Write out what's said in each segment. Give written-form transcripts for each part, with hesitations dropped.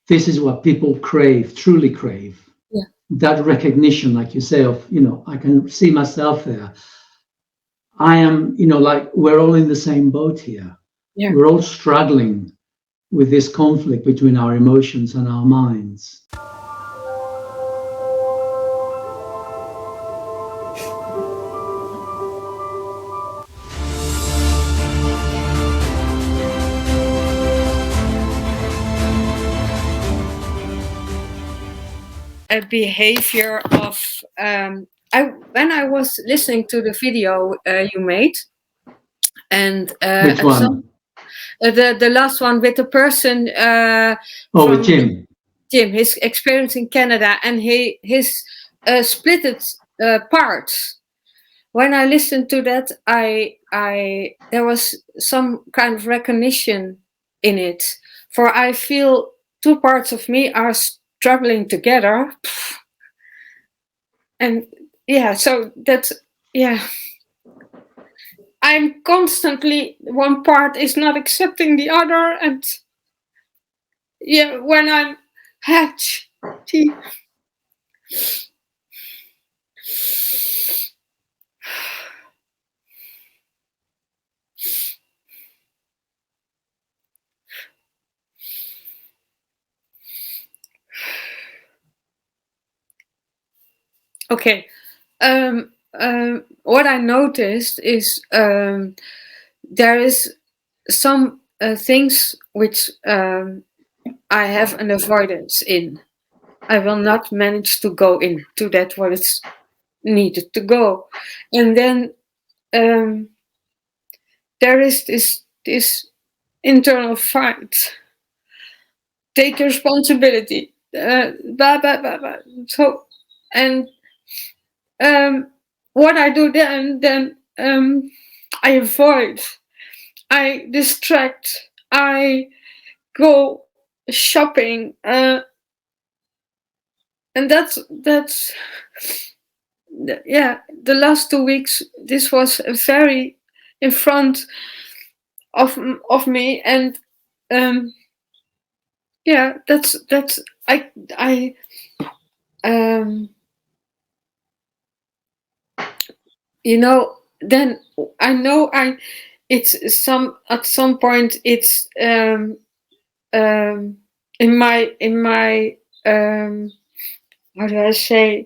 this is what people crave, truly crave. Yeah. That recognition, like you say, of, I can see myself there. I am, like we're all in the same boat here. Yeah. We're all struggling with this conflict between our emotions and our minds. A behavior of when I was listening to the video you made, and Which one? The last one with the person with Jim. His experience in Canada, and his splitted parts. When I listened to that, I there was some kind of recognition in it, for I feel two parts of me are struggling together, and so that's I'm constantly, one part is not accepting the other, and when I'm okay. What I noticed is there is some things which I have an avoidance in. I will not manage to go into that what it's needed to go, and then there is this internal fight. Take responsibility. So, and what I do then I avoid, I distract, I go shopping, and that's the last 2 weeks. This was very in front of me, and that's I then I know it's at some point it's in my how do I say,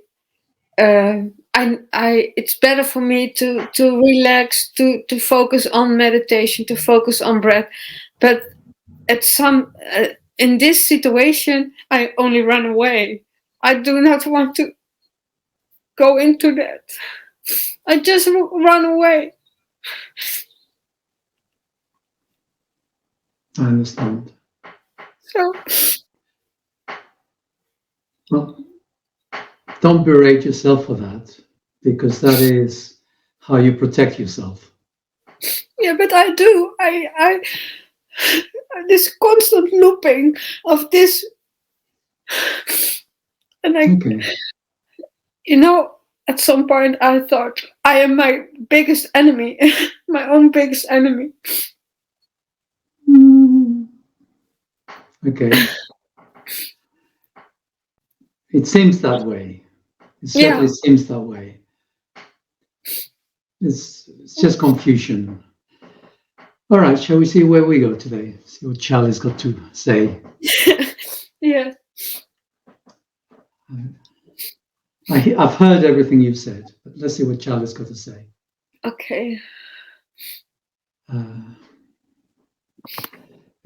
it's better for me to relax, to focus on meditation, to focus on breath, but at some in this situation I only run away. I do not want to go into that. I just run away. I understand. So, well, don't berate yourself for that, because that is how you protect yourself. Yeah, but I do. I this constant looping of this, and at some point I thought I am my biggest enemy, my own biggest enemy. Okay. It seems that way. It certainly seems that way. It's just confusion. All right, shall we see where we go today? See what Charlie's got to say. Yeah. I've heard everything you've said, but let's see what Charlie's got to say. Okay.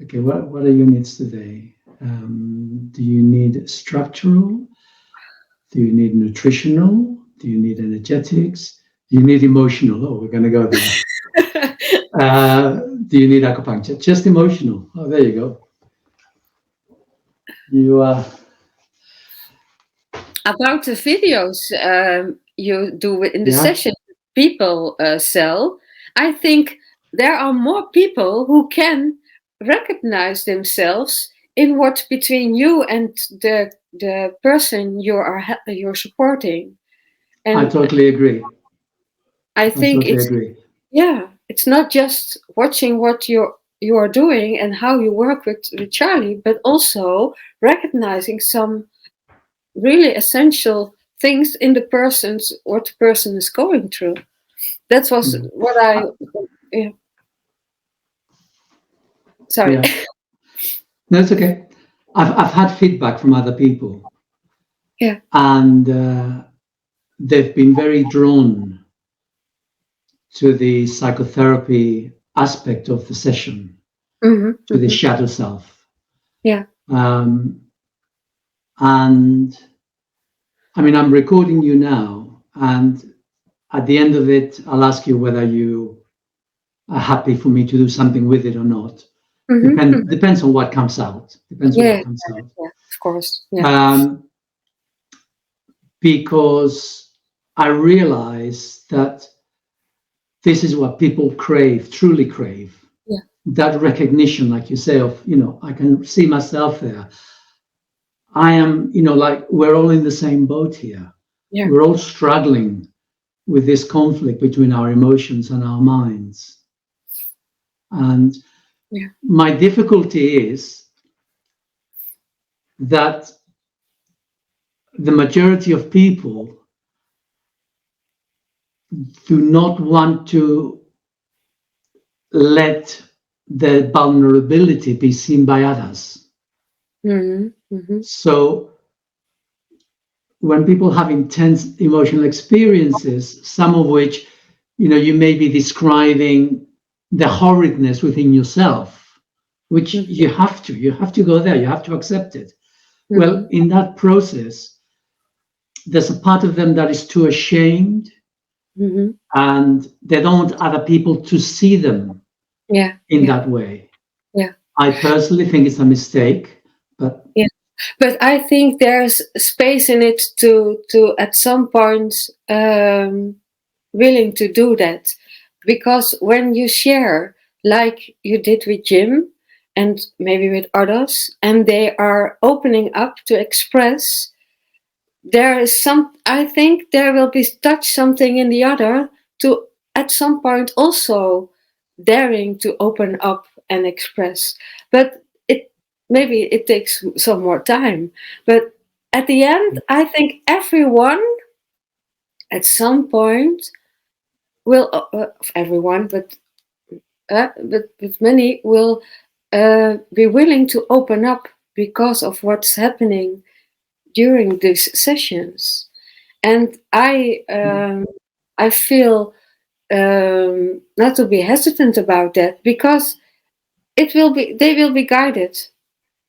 Okay, what are your needs today? Do you need structural? Do you need nutritional? Do you need energetics? Do you need emotional? Oh, we're going to go there. Do you need acupuncture? Just emotional. Oh, there you go. You about the videos you do in the session, people, Sal, I think there are more people who can recognize themselves in what's between you and the person you're supporting. And I totally agree. I think it's not just watching what your you are doing and how you work with Charlie, but also recognizing some really essential things in the person's what the person is going through. That was what I. Yeah. Sorry. Yeah. No, it's okay. I've had feedback from other people. Yeah. And they've been very drawn to the psychotherapy aspect of the session, to the shadow self. Yeah. And I mean, I'm recording you now, and at the end of it, I'll ask you whether you are happy for me to do something with it or not. Depends on what comes out. Depends on what comes out. Yeah, of course. Yeah. Because I realize that this is what people crave, truly crave. Yeah. That recognition, like you say, of, I can see myself there. I am, like we're all in the same boat here. Yeah. We're all struggling with this conflict between our emotions and our minds. And my difficulty is that the majority of people do not want to let the vulnerability be seen by others. So when people have intense emotional experiences, some of which, you may be describing the horridness within yourself, which you have to go there, you have to accept it. Well, in that process, there's a part of them that is too ashamed, and they don't want other people to see them in that way. Yeah. I personally think it's a mistake, but but I think there's space in it to at some point willing to do that, because when you share like you did with Jim and maybe with others, and they are opening up to express, there is I think there will be something in the other to at some point also daring to open up and express. But maybe it takes some more time. But at the end, I think everyone at some point will, everyone, but many will be willing to open up because of what's happening during these sessions. And I feel not to be hesitant about that, because they will be guided.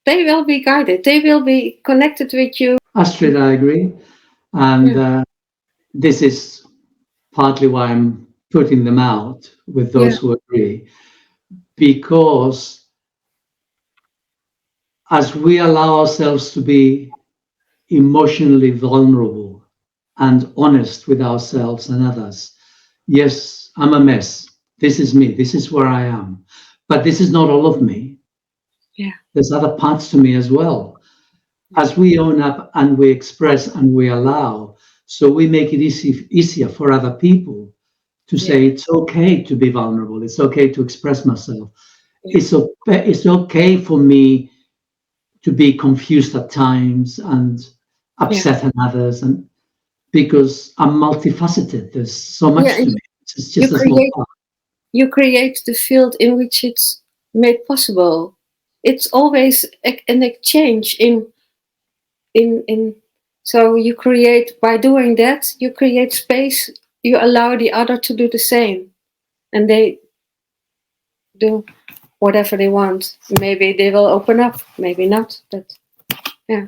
They will be guided. They will be connected with you. Astrid, I agree. And this is partly why I'm putting them out with those who agree. Because as we allow ourselves to be emotionally vulnerable and honest with ourselves and others, yes, I'm a mess. This is me. This is where I am. But this is not all of me. Yeah. There's other parts to me as well. As we own up and we express and we allow, so we make it easier for other people to say it's okay to be vulnerable. It's okay to express myself. It's okay for me to be confused at times and upset at others, and because I'm multifaceted. There's so much to me. It's just a small part. You create the field in which it's made possible. It's always an exchange in so you create, by doing that, you create space, you allow the other to do the same, and they do whatever they want. Maybe they will open up, maybe not, but yeah.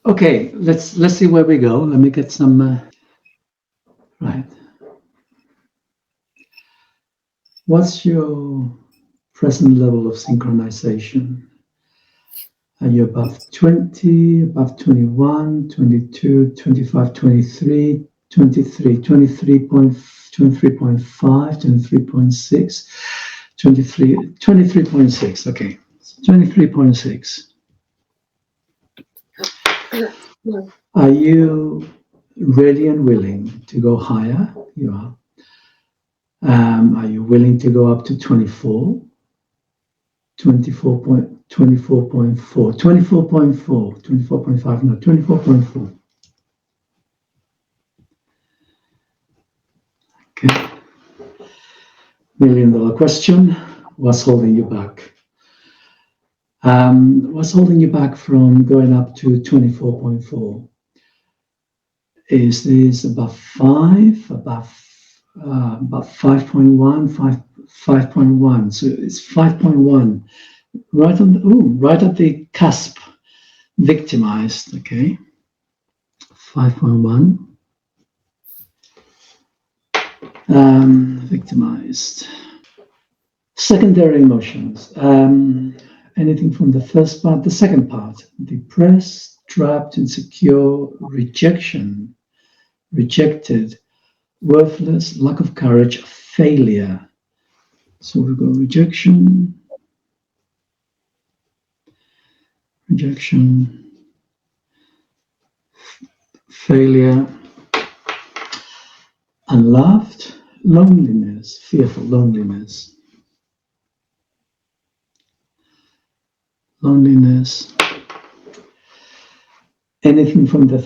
Okay, let's see where we go. Let me get some right. What's your present level of synchronization? Are you above 20, above 21, 22, 25, 23, 23, 23.5, 23.6, 23.6, okay. 23.6. Are you ready and willing to go higher? You are. Are you willing to go up to 24? 24.4, 24.5, no, 24.4. Okay. $1 million question. What's holding you back? What's holding you back from going up to 24.4? Is this above 5, above 5.1, 5.1? So it's 5.1, right at the cusp, victimized, okay? 5.1. Victimized. Secondary emotions. Anything from the first part, the second part. Depressed, trapped, insecure, rejection, rejected, worthless, lack of courage, failure. So we've got rejection, failure, unloved, loneliness, fearful, loneliness, anything from the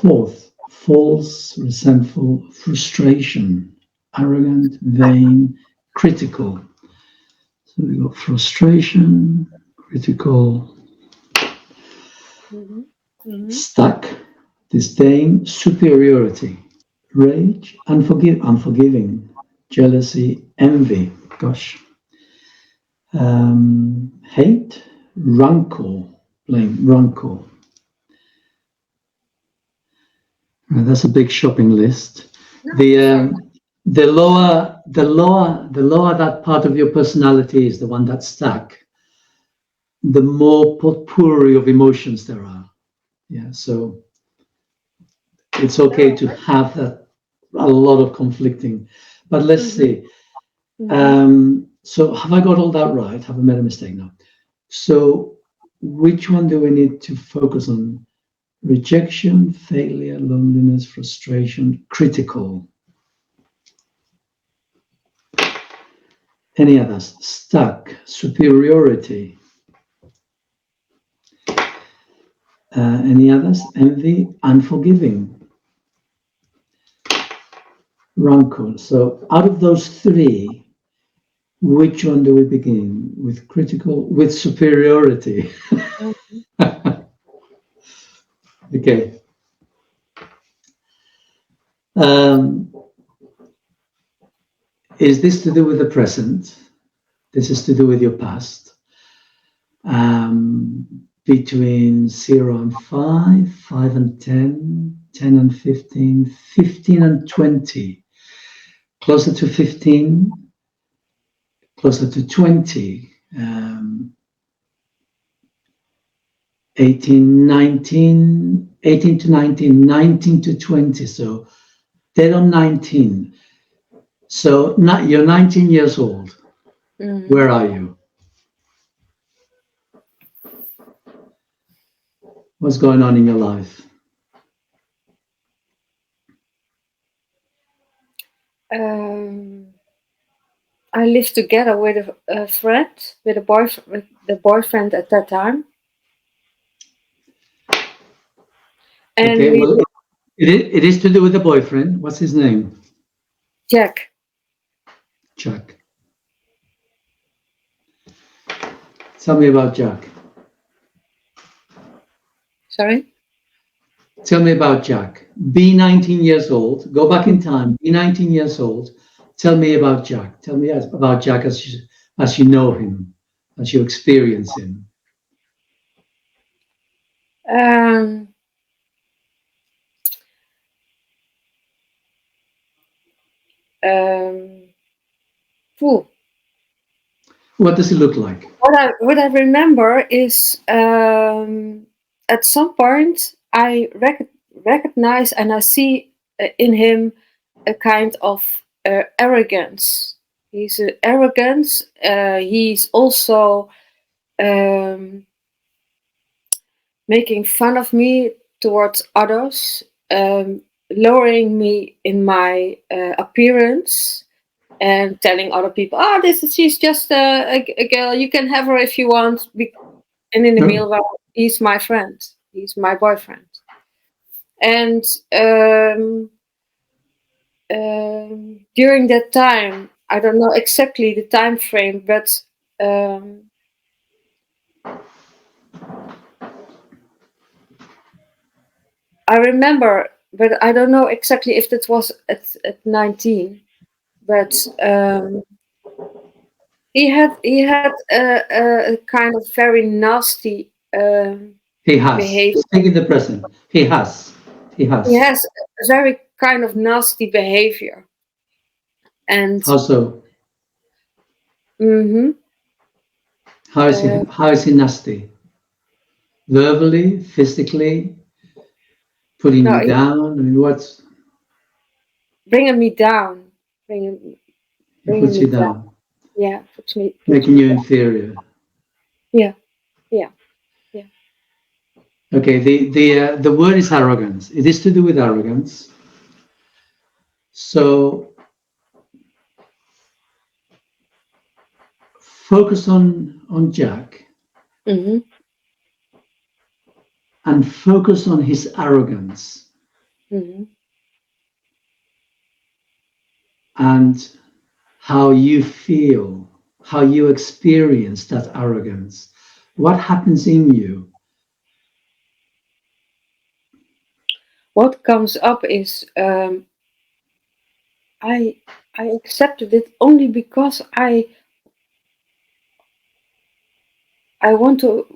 fourth, false, resentful, frustration, arrogant, vain, critical. So we got frustration, critical, stuck, disdain, superiority, rage, unforgiving, jealousy, envy, hate, rancor, blame, rancor. That's a big shopping list. The lower that part of your personality is, the one that's stuck, the more potpourri of emotions there are. Yeah, so it's okay to have that, a lot of conflicting. But let's see. So have I got all that right? Have I made a mistake now? So which one do we need to focus on? Rejection, failure, loneliness, frustration, critical. Any others? Stuck, superiority. Any others? Envy, unforgiving, rancor. So out of those three, which one do we begin with? Critical, with superiority. Okay. Is this to do with the present? This is to do with your past. Between 0 and 5, 5 and 10, 10 and 15, 15 and 20. Closer to 15, closer to 20. 18, 19, 18 to 19, 19 to 20. So dead on 19. So you're 19 years old. Where are you? What's going on in your life? I lived together with a friend, with the boyfriend at that time. And okay, well, it is to do with the boyfriend. What's his name? Jack. Jack. Tell me about Jack. Sorry? Tell me about Jack. Be 19 years old. Go back in time. Be 19 years old. Tell me about Jack. Tell me about Jack as you know him, as you experience him. What does he look like? What I remember is at some point I recognize and I see in him a kind of arrogance. He's arrogance. He's also making fun of me towards others, lowering me in my appearance, and telling other people, she's just a girl. You can have her if you want. And in the meanwhile, he's my friend. He's my boyfriend. And during that time, I don't know exactly the time frame, but I remember, but I don't know exactly if that was at 19. But he had a kind of very nasty he has behavior. Speak in the present. He has He has a very kind of nasty behavior. And also, how is he nasty? Verbally, physically, putting you down? I mean, what's bringing me down? Puts you down. Yeah, making you inferior. Yeah. Okay, the word is arrogance. It is to do with arrogance. So focus on Jack, and focus on his arrogance, and how you feel, how you experience that arrogance. What happens in you? What comes up is I accepted it only because I want to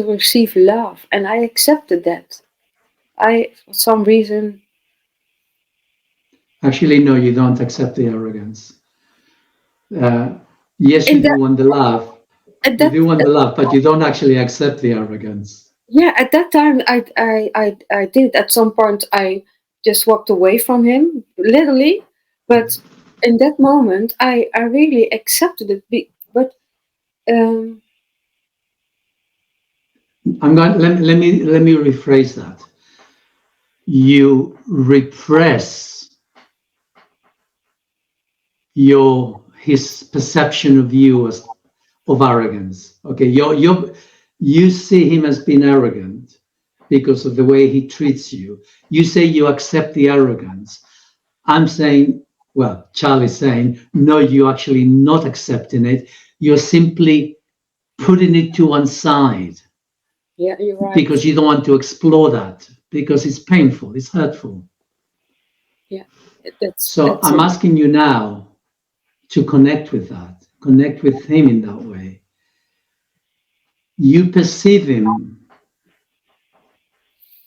receive love, and I accepted that. For some reason. Actually, no, you don't accept the arrogance. Yes, you do want the love. You do want the love, but you don't actually accept the arrogance. Yeah, at that time, I did. At some point, I just walked away from him, literally. But in that moment, I really accepted it. But I'm going. Let me rephrase that. You repress his perception of you as of arrogance. Okay, you see him as being arrogant because of the way he treats you. You say you accept the arrogance. I'm saying, well, Charlie's saying, no, you're actually not accepting it. You're simply putting it to one side. Yeah, you're right. Because you don't want to explore that, because it's painful, it's hurtful. Yeah. So I'm asking you now to connect with that, connect with him in that way. You perceive him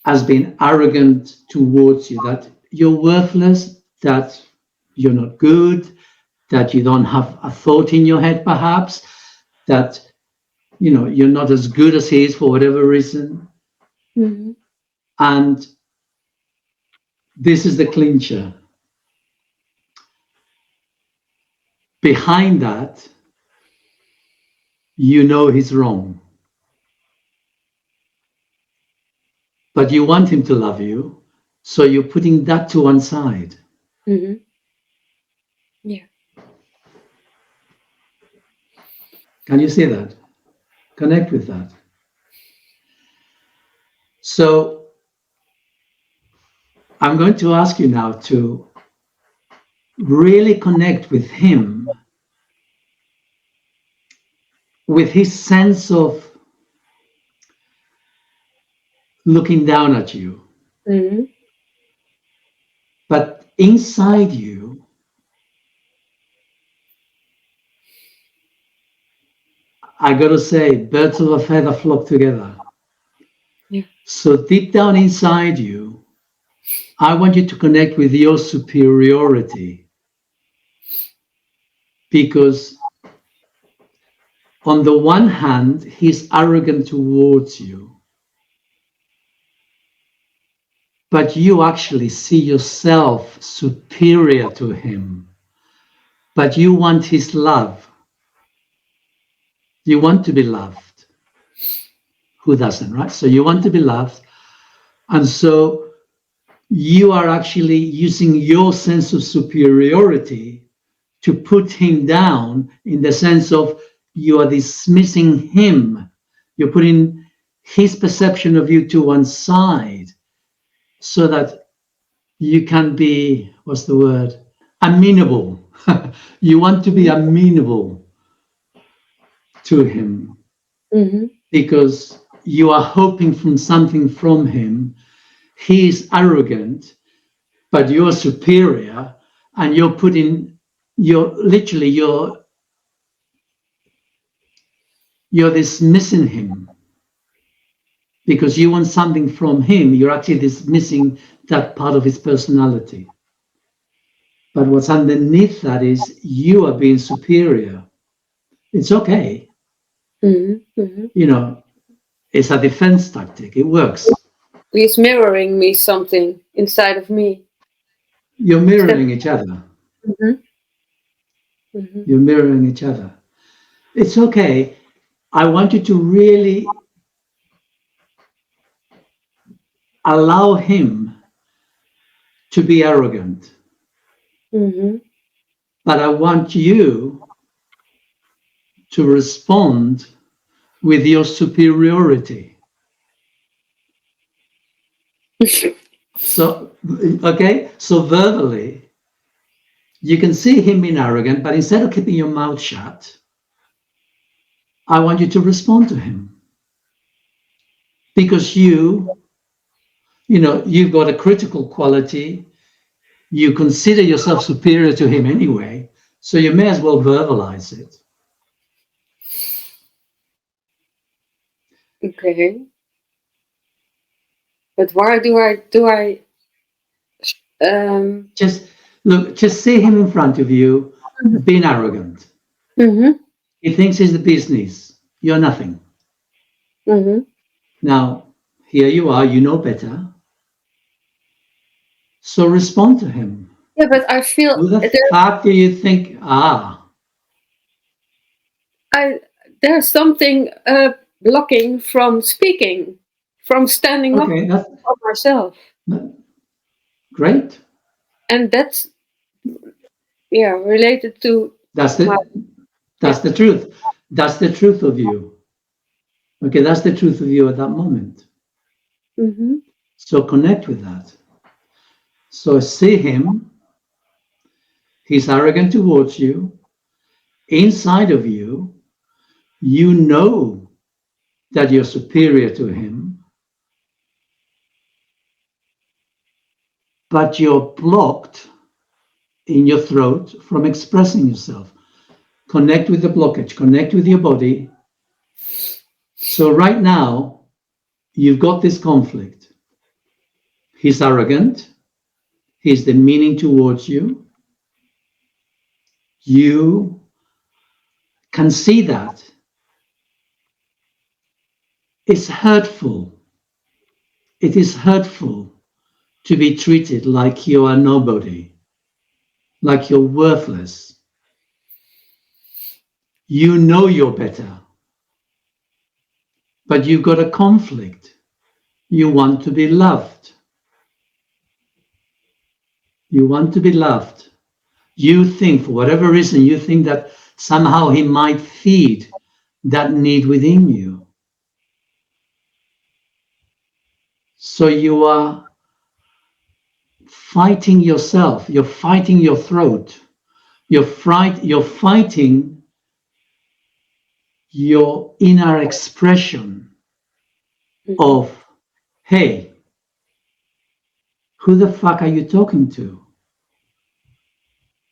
as being arrogant towards you, that you're worthless, that you're not good, that you don't have a thought in your head, perhaps, that you're not as good as he is for whatever reason. And this is the clincher. Behind that, he's wrong. But you want him to love you, so you're putting that to one side. Yeah. Can you see that? Connect with that. So I'm going to ask you now to really connect with him, with his sense of looking down at you. But inside you, I got to say, birds of a feather flock together. Yeah. So deep down inside you, I want you to connect with your superiority. Because on the one hand, he's arrogant towards you. But you actually see yourself superior to him. But you want his love. You want to be loved. Who doesn't, right? So you want to be loved. And so you are actually using your sense of superiority to put him down in the sense of you are dismissing him. You're putting his perception of you to one side so that you can be, what's the word? Amenable. You want to be amenable to him because you are hoping from something from him. He is arrogant, but you're superior, and you're dismissing him because you want something from him. You're actually dismissing that part of his personality. But what's underneath that is you are being superior. It's okay. You know, it's a defense tactic. It works. He's mirroring me something inside of me. You're mirroring each other. You're mirroring each other. It's okay. I want you to really allow him to be arrogant. But I want you to respond with your superiority. So verbally, you can see him being arrogant, but instead of keeping your mouth shut, I want you to respond to him. Because you've got a critical quality. You consider yourself superior to him anyway, so you may as well verbalize it. Okay. But why do I just see him in front of you being arrogant. He thinks he's the business. You're nothing. Now, here you are, you know better. So respond to him. Yeah, but I feel... Who the fuck do you think? There's something blocking from speaking, from standing up for myself. Great. And that's, related to... That's the truth. That's the truth of you. Okay, that's the truth of you at that moment. So connect with that. So see him. He's arrogant towards you. Inside of you, you know that you're superior to him, but you're blocked in your throat from expressing yourself. Connect with the blockage, connect with your body. So right now, you've got this conflict. He's arrogant. He's demeaning towards you. You can see that. It's hurtful. It is hurtful to be treated like you are nobody, like you're worthless. You know you're better, but you've got a conflict. You want to be loved. You want to be loved. You think, for whatever reason, you think that somehow he might feed that need within you. So you are fighting yourself. You're fighting your throat. You're fighting your inner expression of, hey, who the fuck are you talking to?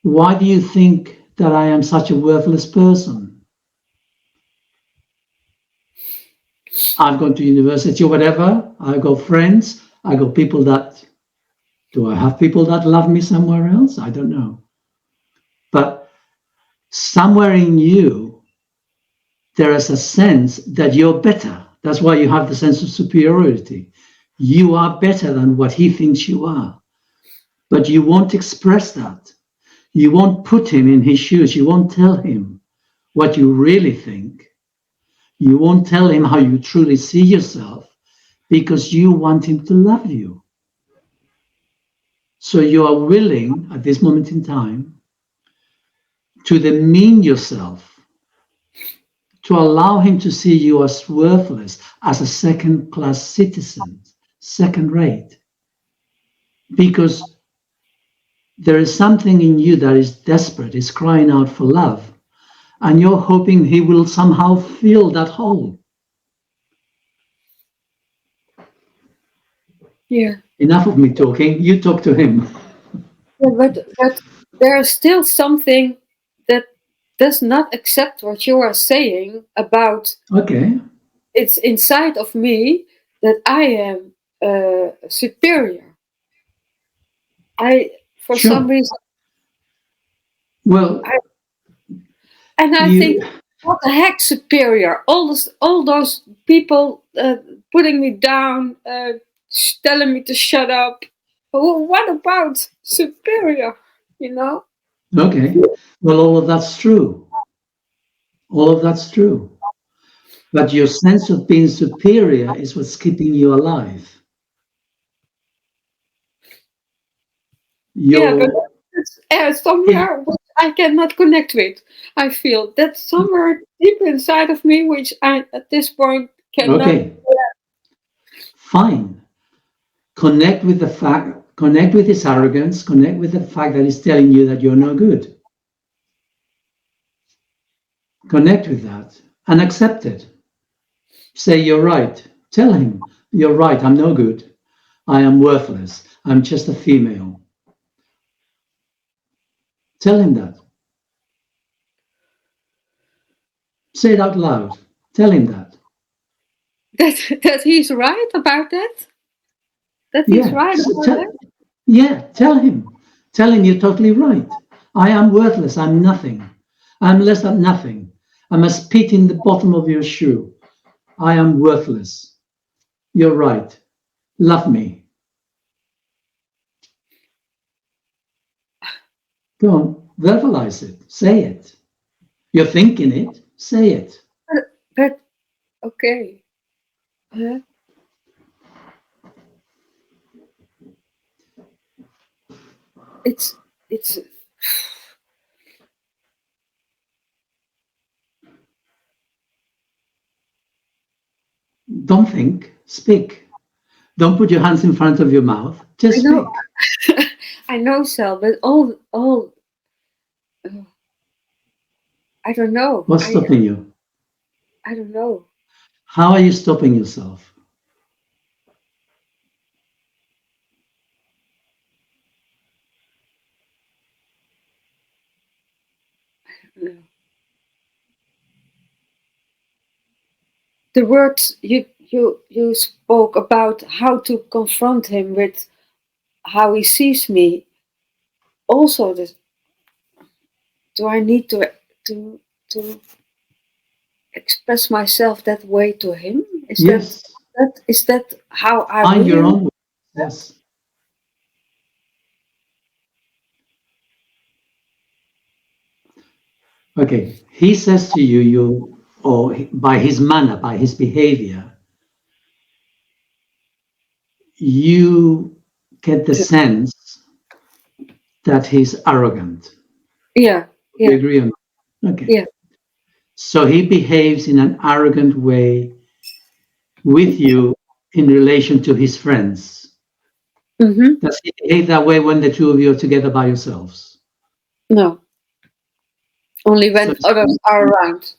Why do you think that I am such a worthless person? I've gone to university or whatever. I've got friends. I've got people that... Do I have people that love me somewhere else? I don't know. But somewhere in you, there is a sense that you're better. That's why you have the sense of superiority. You are better than what he thinks you are. But you won't express that. You won't put him in his shoes. You won't tell him what you really think. You won't tell him how you truly see yourself because you want him to love you. So you are willing, at this moment in time, to demean yourself, to allow him to see you as worthless, as a second-class citizen, second rate, because there is something in you that is desperate, is crying out for love, and you're hoping he will somehow fill that hole. Yeah. Enough of me talking, you talk to him. Yeah, but there's still something that does not accept what you are saying about Okay. it's inside of me that I am superior. For some Sure. reason, Well, I think, you, what the heck, superior? All those people putting me down, telling me to shut up. What about superior? You know? okay. Well, all of that's true. All of that's true. But your sense of being superior is what's keeping you alive. Yeah, but Your, it's somewhere which I cannot connect with. I feel that's somewhere deep inside of me, which I at this point cannot. okay, fine. Connect with his arrogance, connect with the fact that he's telling you that you're no good. Connect with that and accept it. Say, you're right. Tell him, you're right, I'm no good. I am worthless. I'm just a female. Tell him that. Say it out loud. Tell him that. That he's right about that. That he's Yeah. right So about that. yeah, tell him. Tell him you're totally right. I am worthless. I'm nothing. I'm less than nothing. I'm a spit in the bottom of your shoe. I am worthless. You're right. Love me. Go on, verbalize it. Say it. You're thinking it. Say it. But okay. Huh? It's Don't think. Speak. Don't put your hands in front of your mouth. I Just know. speak. I know, Sal, but all I don't know. What's stopping you? I don't know. How are you stopping yourself? The words you spoke about how to confront him with how he sees me. Also, do I need to express myself that way to him? Yes. Is that how I Find your really? own way. Yes. Okay. He says to you, or by his manner, by his behavior, you get the sense that he's arrogant. Yeah, We yeah, agree on that? Okay. yeah. So he behaves in an arrogant way with you in relation to his friends. Mm-hmm. Does he behave that way when the two of you are together by yourselves? No, only So, when others are around.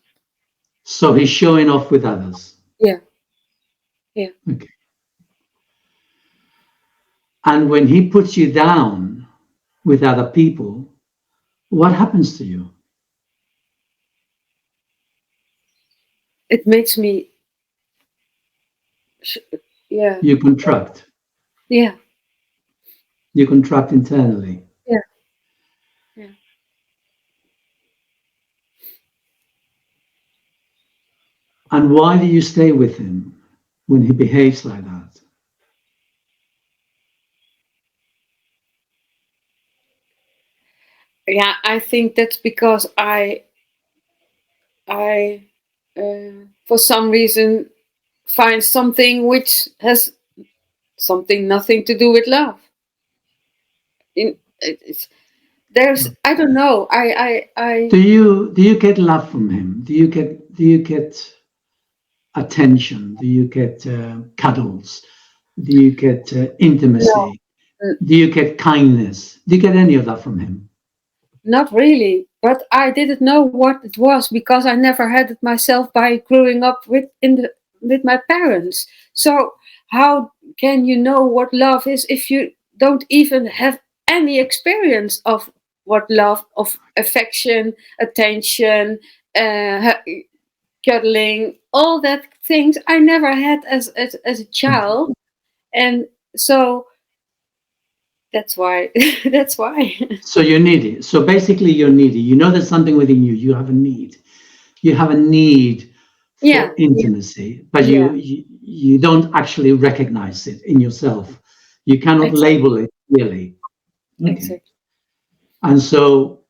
so he's showing off with others. Yeah, yeah. Okay. And when he puts you down with other people, what happens to you? It makes me. Yeah, You contract. yeah, You contract internally. yeah, yeah. And why do you stay with him when he behaves like that? Yeah, I think that's because I for some reason find something which has something nothing to do with love. It's there's, I don't know. Do you get love from him? Do you get attention? Do you get cuddles? Do you get No, intimacy? Do you get kindness? Do you get any of that from him? not really. But I didn't know what it was because I never had it myself by growing up with my parents. So how can you know what love is if you don't even have any experience of what love, of affection, attention, uh, cuddling, all that things I never had as a child, and so that's why that's why. So you're needy. So basically, you're needy. You know there's something within you. You have a need. You have a need Yeah, for intimacy, but yeah, you don't actually recognize it in yourself. You cannot exactly, label it clearly. Okay. exactly. And so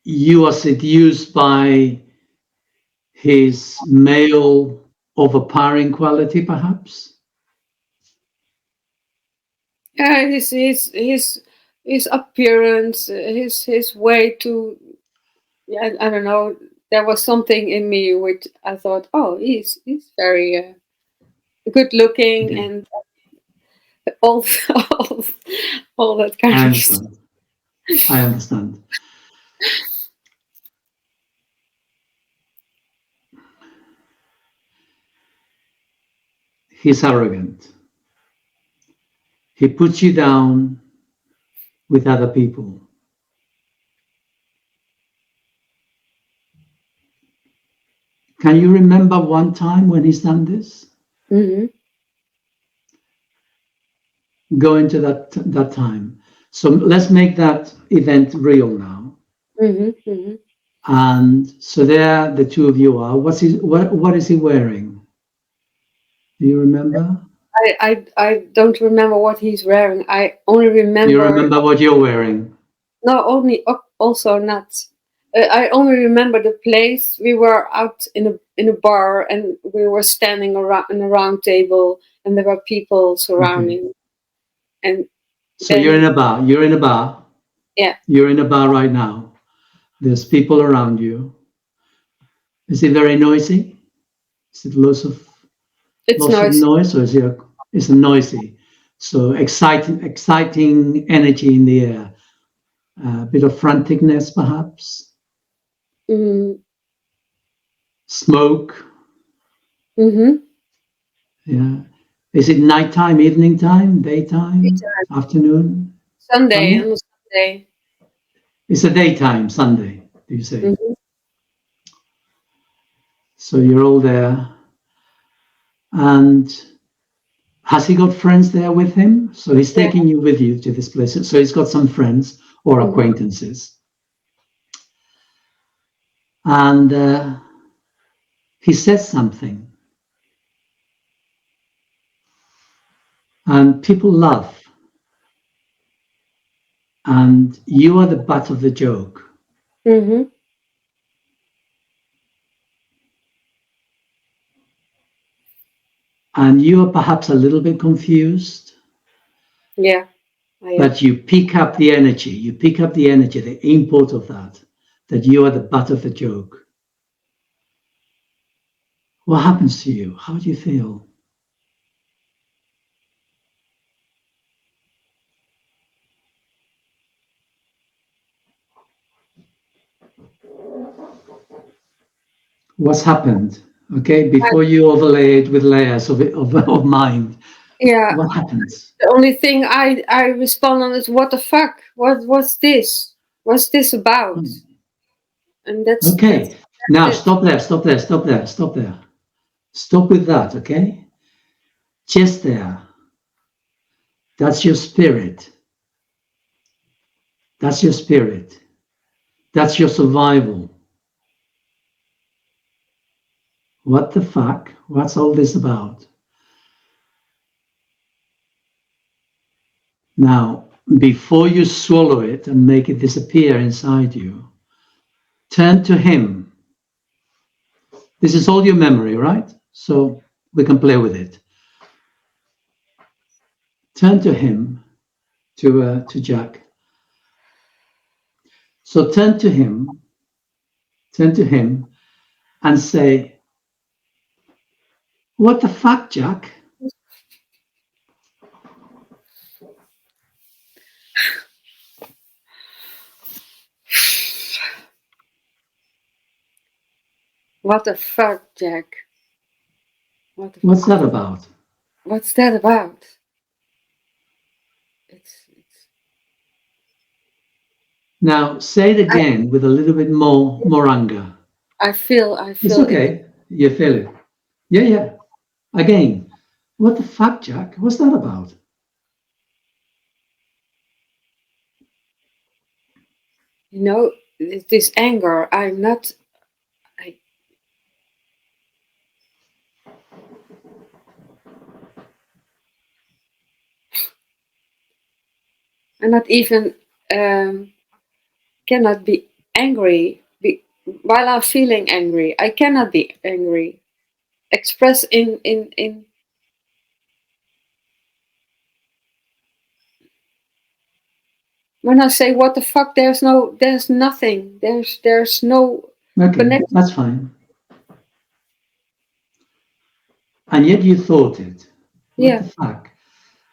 you are seduced by his male overpowering quality, perhaps? Yeah, his appearance, his way to, yeah, I don't know. There was something in me which I thought, oh, he's very good looking Okay. and all all, all that kind I of stuff. understand. I understand. He's arrogant. He puts you down with other people. Can you remember one time when he's done this? Hmm. Go into that time. So let's make that event real now. Hmm. Hmm. And so there, the two of you are. What is he wearing? Do you remember? I don't remember what he's wearing. I only Do you remember, remember what you're wearing? no, only also not. I only remember the place. We were out in a bar and we were standing around in a round table and there were people Okay. surrounding. And So you're in then, a bar. You're in a bar. yeah, You're in a bar right now. There's people around you. Is it very noisy? Is it it's lots of noisy. noise, or is it noisy? So exciting energy in the air. A bit of franticness, perhaps. Mm-hmm. Smoke. Mm-hmm. Yeah. Is it nighttime, evening time, daytime, afternoon? Sunday, Pardon? on a Sunday. It's a daytime, Sunday, do you say? Mm-hmm. So you're all there. And has he got friends there with him? So he's Yeah. taking you with you to this place. So he's got some friends or Mm-hmm. acquaintances. And he says something. And people laugh. And you are the butt of the joke. Mm-hmm. And you are perhaps a little bit confused, Yeah, I am. but you pick up the energy. You pick up the energy, the import of that you are the butt of the joke. What happens to you? How do you feel? What's happened? Okay, before you overlay it with layers of mind, Yeah, what happens? the only thing I respond on is what the fuck? What's this? What's this about? Hmm. And that's Okay, now it. stop there, stop there, stop there, stop there. Stop with that, okay? Just there. That's your spirit. That's your spirit. That's your survival. What the fuck? What's all this about? Now, before you swallow it and make it disappear inside you, turn to him. This is all your memory, right? So we can play with it. Turn to him to Jack. So turn to him and say, "What the fuck, Jack?" What the fuck, Jack? What's that about? What's that about? It's Now say it again with a little bit more anger. I feel It's okay. You feel it. Yeah. Again. What the fuck, Jack? What's that about? You know, this anger, I'm not even cannot be angry while I'm feeling angry. I cannot be angry. Express in when I say what the fuck, there's nothing. There's no Okay, connection. that's fine. And yet you thought it. What the fuck?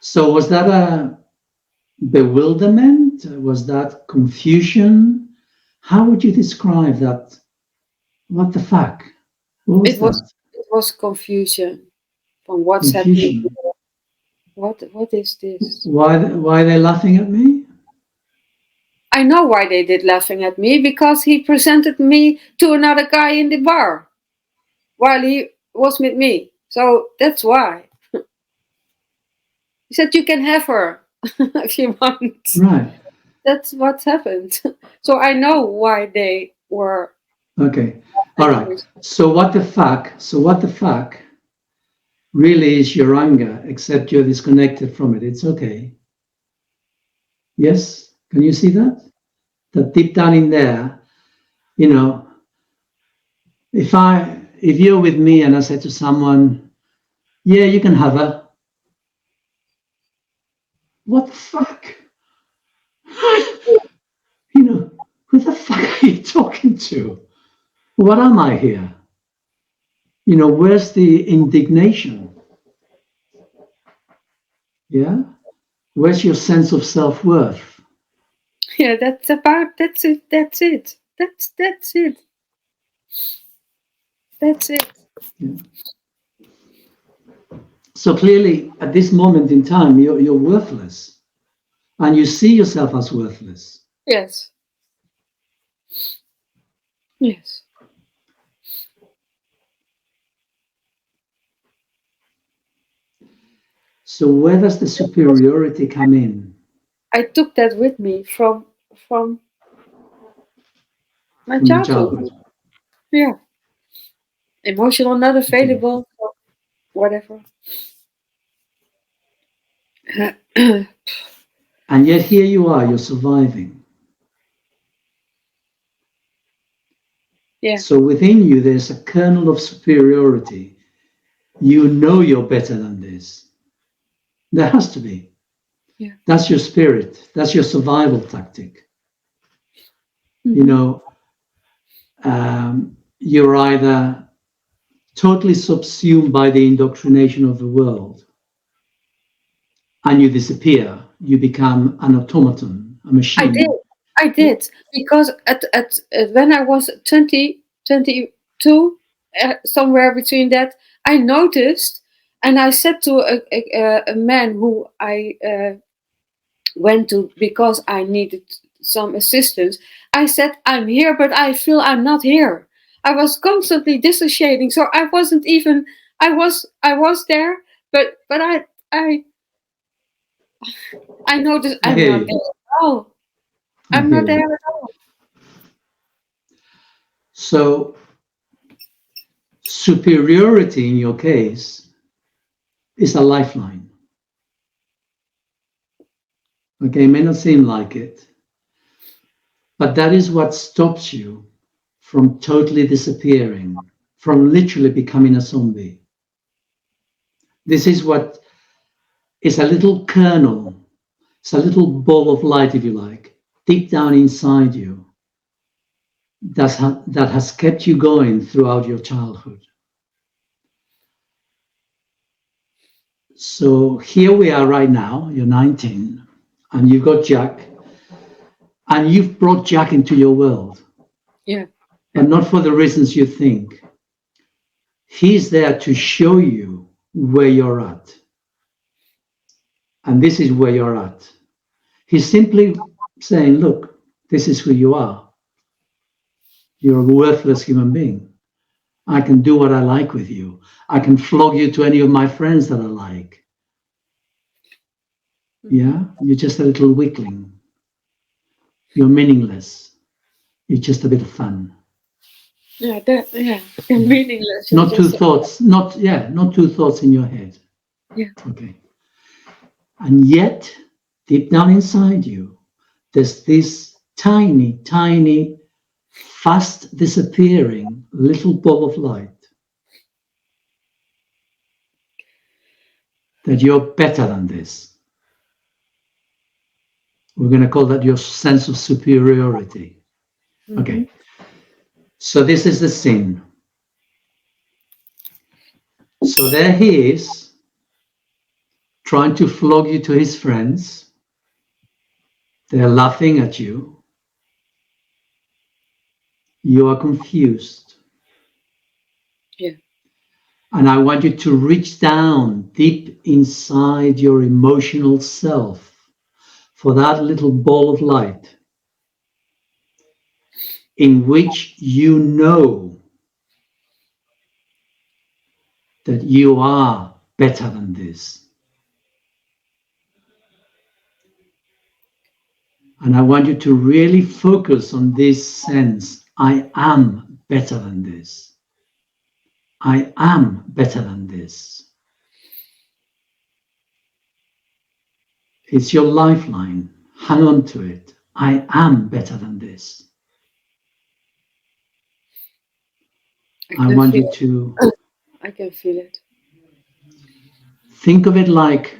So was that a bewilderment? Was that confusion? How would you describe that? What the fuck? What was that? It was confusion from what's Confusion. happening. What is this? Why are they laughing at me? I know why they did laughing at me, because he presented me to another guy in the bar while he was with me. So that's why. He said, "You can have her if you want." Right. That's what happened. So I know why they were. Okay. All right. So what the fuck really is your anger, except you're disconnected from it. It's okay. Yes? Can you see that? That deep down in there, you know, if you're with me and I say to someone, "Yeah, you can have her." What the fuck? You know, who the fuck are you talking to? What am I here? You know, where's the indignation? Yeah? Where's your sense of self-worth? Yeah, that's it. That's it. That's it. Yeah. So clearly, at this moment in time, you're worthless. And you see yourself as worthless. Yes. So where does the superiority come in? I took that with me from my From your childhood. Yeah. Emotional, not available, whatever. And yet here you are, you're surviving. Yeah. So within you, there's a kernel of superiority. You know you're better than this. There has to be. Yeah. That's your spirit. That's your survival tactic. Mm-hmm. You know, you're either totally subsumed by the indoctrination of the world and you disappear. You become an automaton, a machine. I did. Because at when I was 22, somewhere between that, I noticed, and I said to a man who I went to because I needed some assistance. I said, "I'm here, but I feel I'm not here." I was constantly dissociating, so I wasn't even. I was there, but I noticed I'm not there at all. I'm not there at all. So superiority in your case is a lifeline. Okay, it may not seem like it, but that is what stops you from totally disappearing, from literally becoming a zombie. This is what is a little kernel. It's a little ball of light, if you like, deep down inside you that has kept you going throughout your childhood. So here we are right now, you're 19, and you've got Jack, and you've brought Jack into your world. Yeah. And not for the reasons you think. He's there to show you where you're at. And this is where you're at. He's simply saying, look, this is who you are. You're a worthless human being. I can do what I like with you. I can flog you to any of my friends that I like. Yeah, you're just a little weakling. You're meaningless. You're just a bit of fun. Yeah, meaningless. Not two thoughts. Not two thoughts in your head. Yeah. Okay. And yet, deep down inside you, there's this tiny, tiny, fast disappearing little ball of light that you're better than this. We're going to call that your sense of superiority. Mm-hmm. Okay. So this is the scene. So there he is, trying to flog you to his friends. They're laughing at you. You are confused. Yeah. And I want you to reach down deep inside your emotional self for that little ball of light in which you know that you are better than this. And I want you to really focus on this sense. I am better than this. I am better than this. It's your lifeline. Hang on to it. I am better than this. I want you to... I can feel it. Think of it like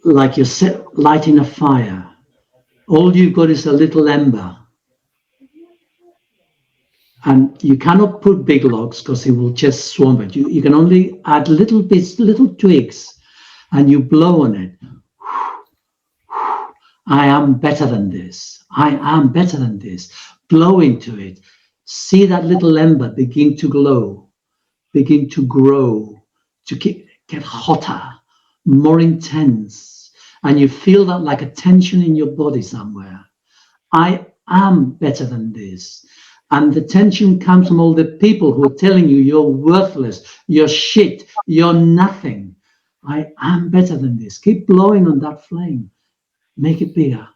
you're lighting a fire. All you've got is a little ember. And you cannot put big logs because it will just swamp it. You can only add little bits, little twigs, and you blow on it. I am better than this. I am better than this. Blow into it. See that little ember begin to glow, begin to grow, to get hotter, more intense. And you feel that like a tension in your body somewhere. I am better than this. And the tension comes from all the people who are telling you you're worthless, you're shit, you're nothing. I am better than this. Keep blowing on that flame. Make it bigger,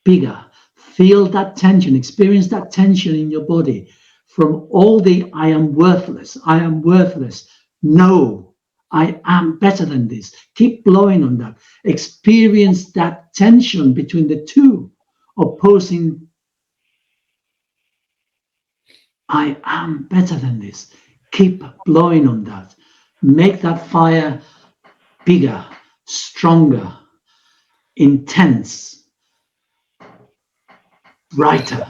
bigger. Feel that tension, experience that tension in your body from all the I am worthless, I am worthless. No, I am better than this. Keep blowing on that. Experience that tension between the two opposing. I am better than this. Keep blowing on that. Make that fire bigger, stronger, intense, brighter.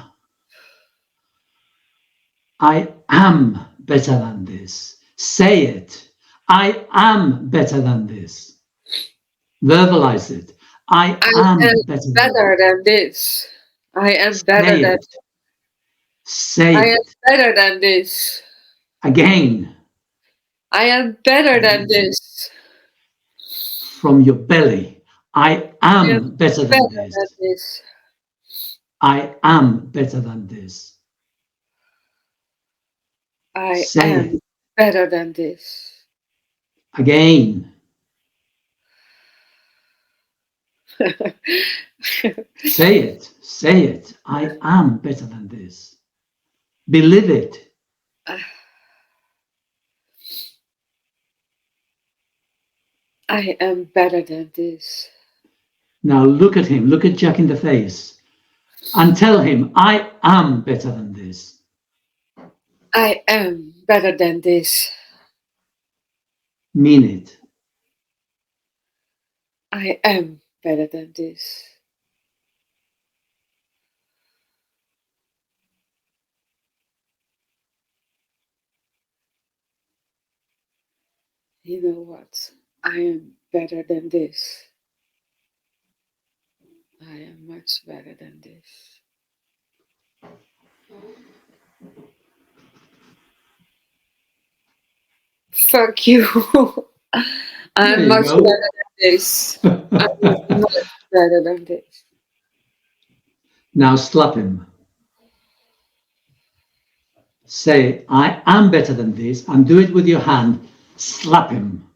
I am better than this. Say it. I am better than this. Verbalize it. I am better than this. I am better than this. Say I it. am better than this. Again. I am better than this. From your belly. I am better than this. I am better than this. I am better than this. Again. Say it. Say it. I am better than this. Believe it. I am better than this. Now look at him. Look at Jack in the face. And tell him, I am better than this. I am better than this. Mean it. I am better than this. You know what? I am better than this. I am much better than this. Fuck you. I'm much better than this. I'm much better than this. Now slap him. Say, I am better than this, and do it with your hand. Slap him.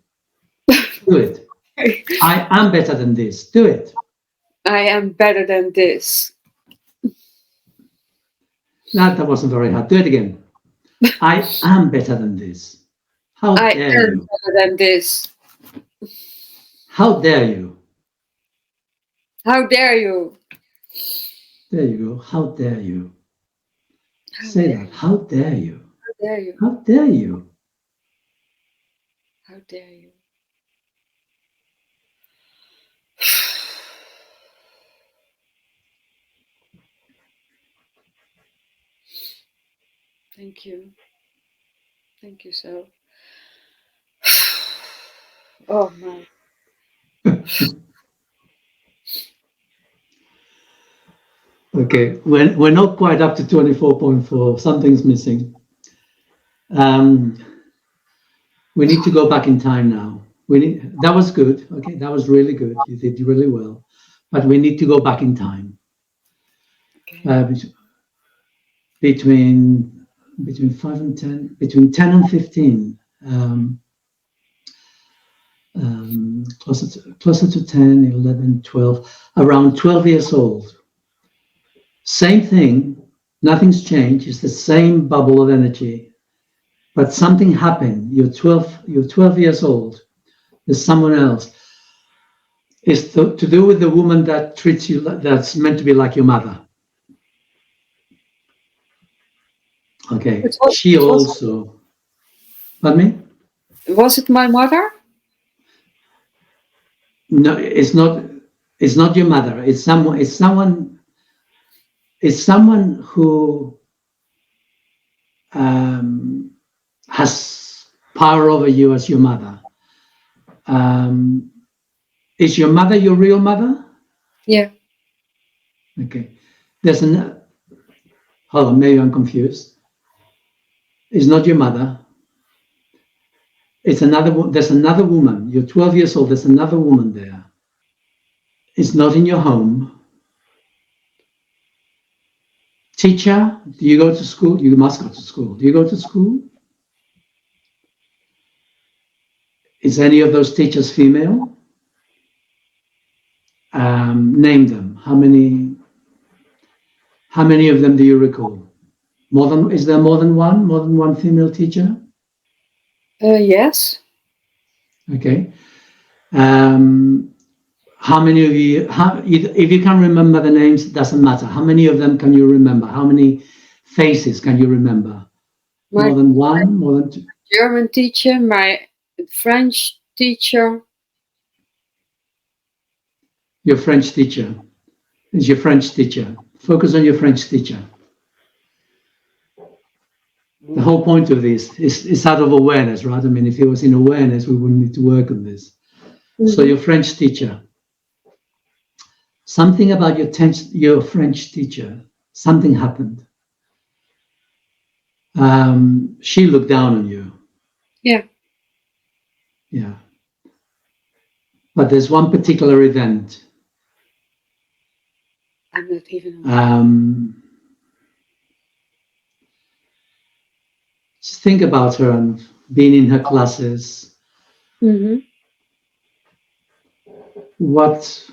Do it. I am better than this. Do it. I am better than this. No, that wasn't very hard. Do it again. I am better than this. How I dare am you? better than this. How dare you? How dare you? There you go. How dare you? How Say dare that. you? How dare you? How dare you? How dare you? How dare you? Thank you. Thank you, Sal. Oh my. Okay, we're not quite up to 24.4. Something's missing. We need to go back in time now. That was good. Okay, that was really good. You did really well, but we need to go back in time. Okay. Between 5 and 10, between 10 and 15. Closer to 10, 11, 12, around 12 years old. Same thing, nothing's changed, it's the same bubble of energy, but something happened. You're 12 years old, there's someone else. It's to do with the woman that treats you, that's meant to be like your mother. Okay, she also, pardon me? Was it my mother? No, it's not your mother, it's someone who has power over you as your mother. Is your mother your real mother? Yeah. Okay. Hold on, maybe I'm confused. It's not your mother. It's there's another woman. You're 12 years old, there's another woman there. It's not in your home. Teacher, do you go to school? You must go to school. Do you go to school? Is any of those teachers female? Name them. How many of them do you recall? Is there more than one female teacher? Yes. Okay. How many of you, if you can remember the names, it doesn't matter. How many of them can you remember? How many faces can you remember? More than one? More than two? German teacher, my French teacher. Your French teacher. Is your French teacher. Focus on your French teacher. The whole point of this is out of awareness, right? I mean, if it was in awareness, we wouldn't need to work on this. Mm-hmm. So your French teacher. Something about your French teacher, something happened. She looked down on you. Yeah. Yeah. But there's one particular event. I'm not even. Just think about her and being in her classes. Mm-hmm. What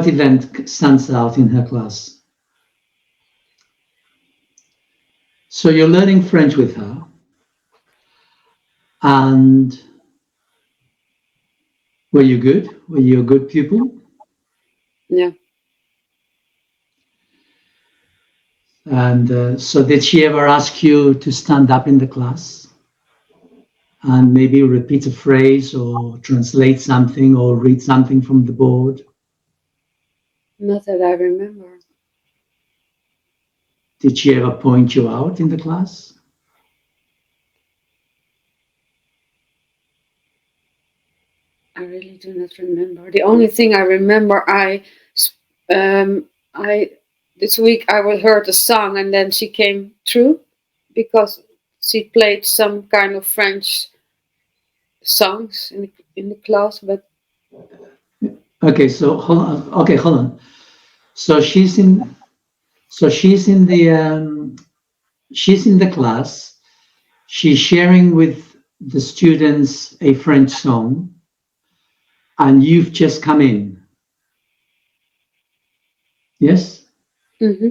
event stands out in her class? So you're learning French with her, and were you good? Were you a good pupil? Yeah. And so did she ever ask you to stand up in the class and maybe repeat a phrase or translate something or read something from the board? Not that I remember. Did she ever point you out in the class? I really do not remember. The only thing I remember, I this week I heard a song and then she came through because she played some kind of French songs in the class. But Okay, so hold on. Okay, hold on. So she's in. So she's in the. She's in the class. She's sharing with the students a French song, and you've just come in. Yes. mm-hmm.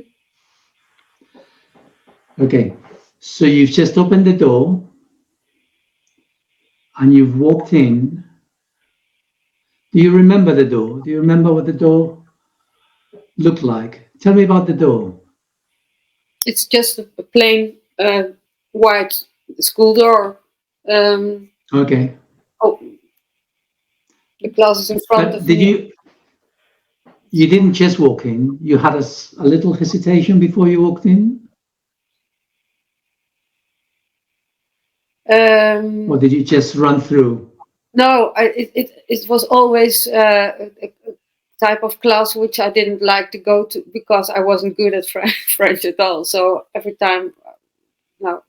Okay. So you've just opened the door, and you've walked in. Do you remember the door? Do you remember what the door looked like? Tell me about the door. It's just a plain white school door. Okay. Oh, the class is in front But of did me. you didn't just walk in, you had a little hesitation before you walked in? Or did you just run through? No, it was always a type of class which I didn't like to go to because I wasn't good at French at all. So every time, no.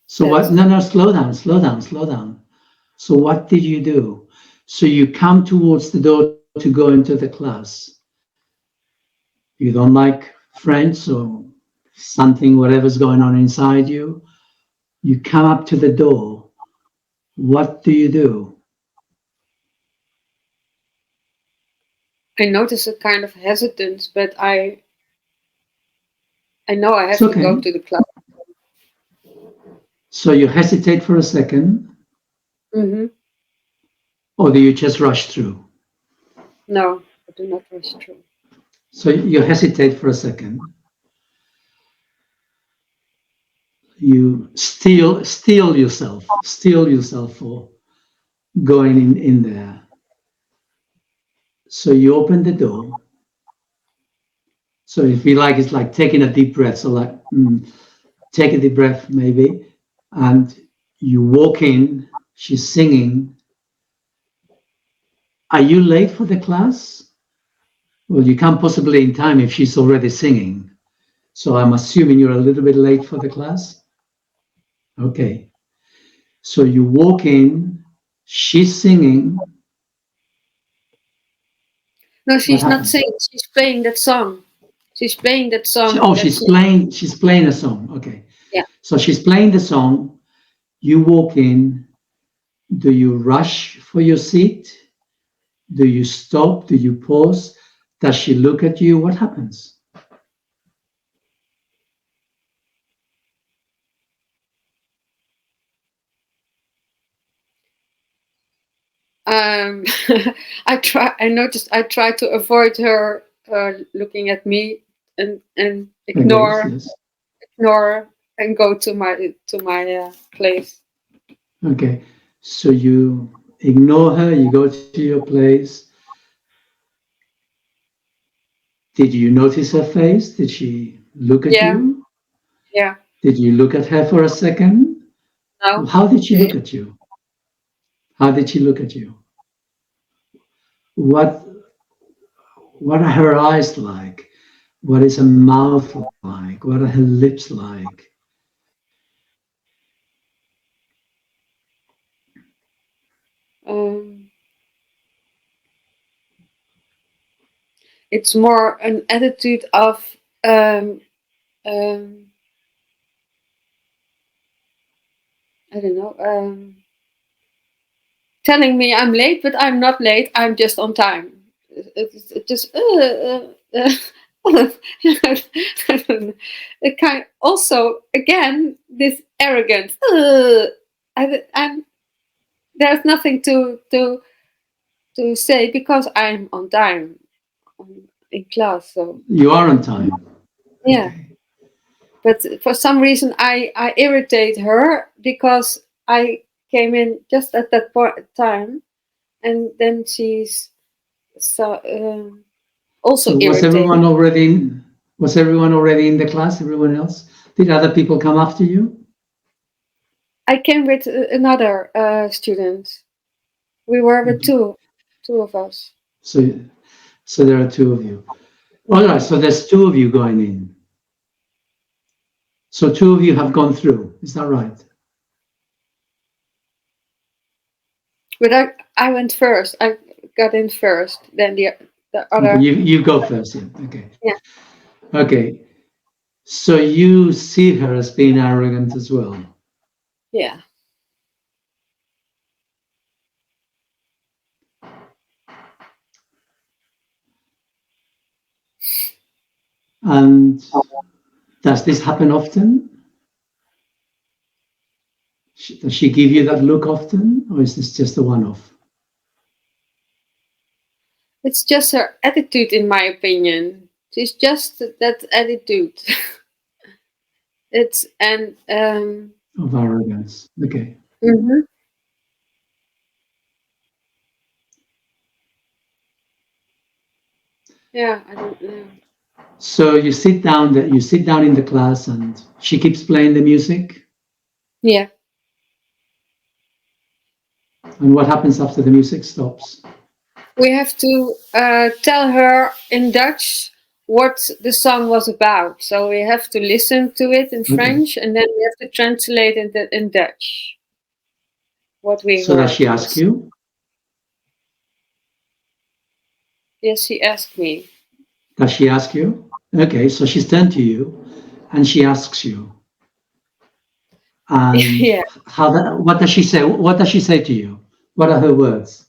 So what? No, slow down, slow down, slow down. So what did you do? So you come towards the door to go into the class. You don't like French or something, whatever's going on inside you. You come up to the door. What do you do? I notice a kind of hesitance, but I know I have It's to go okay. to the class. So you hesitate for a second, Mm-hmm. or do you just rush through? No, I do not rush through. So you hesitate for a second. You steel yourself for going in there. So you open the door. So if you like, it's like taking a deep breath. So like, take a deep breath maybe, and you walk in. She's singing. Are you late for the class? Well, you can't possibly in time if she's already singing. So I'm assuming you're a little bit late for the class. Okay. So you walk in. She's singing. No, What she's not happens? singing. She's playing that song. She's playing that song. She's playing. She's playing a song. Okay. Yeah. So she's playing the song. You walk in. Do you rush for your seat? Do you stop? Do you pause? Does she look at you? What happens? I noticed I try to avoid her looking at me and Okay. ignore Yes. and go to my place. Okay. So you ignore her. You go to your place. Did you notice her face? Did she look at Yeah, you? yeah. Did you look at her for a second? No, How did she look at you? How did she look at you? What What are her eyes like? What is her mouth like? What are her lips like? um, it's more an attitude of um, um, I don't know. Telling me I'm late, but I'm not late. I'm just on time. It's just it kind also again this arrogance. I'm there's nothing to say because I'm on time in class. So You are on time. yeah, Okay. but for some reason I irritate her because I came in just at that time, and then she's so also So irritating. was everyone already in the class? Everyone else? Did other people come after you? I came with another student. We were with two of us. So there are two of you. All right. So there's two of you going in. So two of you have gone through. Is that right? But I went first. I got in first. Then the other. Okay, you go first. Yeah. Okay. Yeah. Okay. So you see her as being arrogant as well. Yeah. And does this happen often? Does she give you that look often, or is this just a one-off? It's just her attitude, in my opinion. She's just that attitude. It's and Of arrogance. Okay. mhm. Yeah, I don't know. So you sit down in the class and she keeps playing the music. Yeah. And what happens after the music stops? We have to tell her in Dutch what the song was about. So we have to listen to it in French, and then we have to translate it in Dutch. What we So heard. does she ask you? Yes, she asked me. Does she ask you? Okay, so she's turned to you and she asks you. And Yeah. what does she say? What does she say to you? What are her words?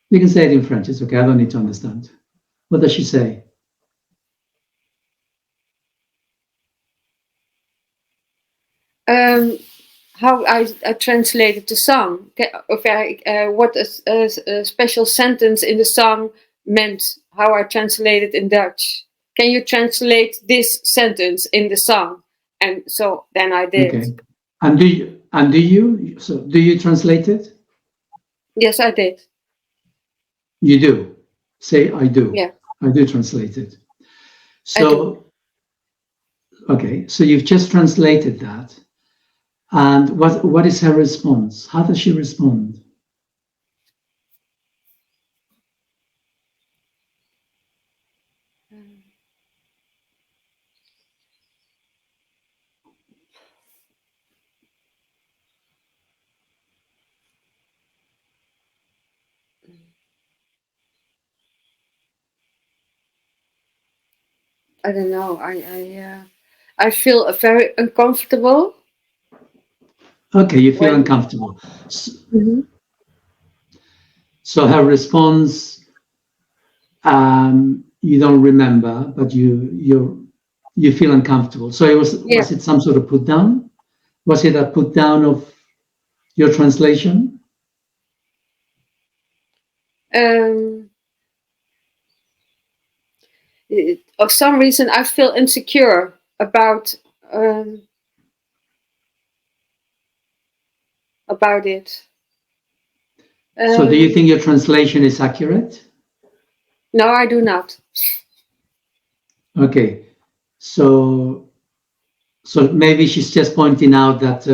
You can say it in French. It's okay. I don't need to understand. What does she say? How I translated the song. What a special sentence in the song meant. How I translated in Dutch. Can you translate this sentence in the song? And so then I did. Okay. And do you translate it? Yes, I did. You do. Say I do. Yeah. I do translate it. So okay, so you've just translated that. And what is her response? How does she respond? I don't know. I feel very uncomfortable. Okay, you feel uncomfortable. Mm-hmm. So her response, you don't remember, but you feel uncomfortable. So was it some sort of put down? Was it a put down of your translation? Of some reason, I feel insecure about it. So do you think your translation is accurate? No, I do not. Okay, so maybe she's just pointing out that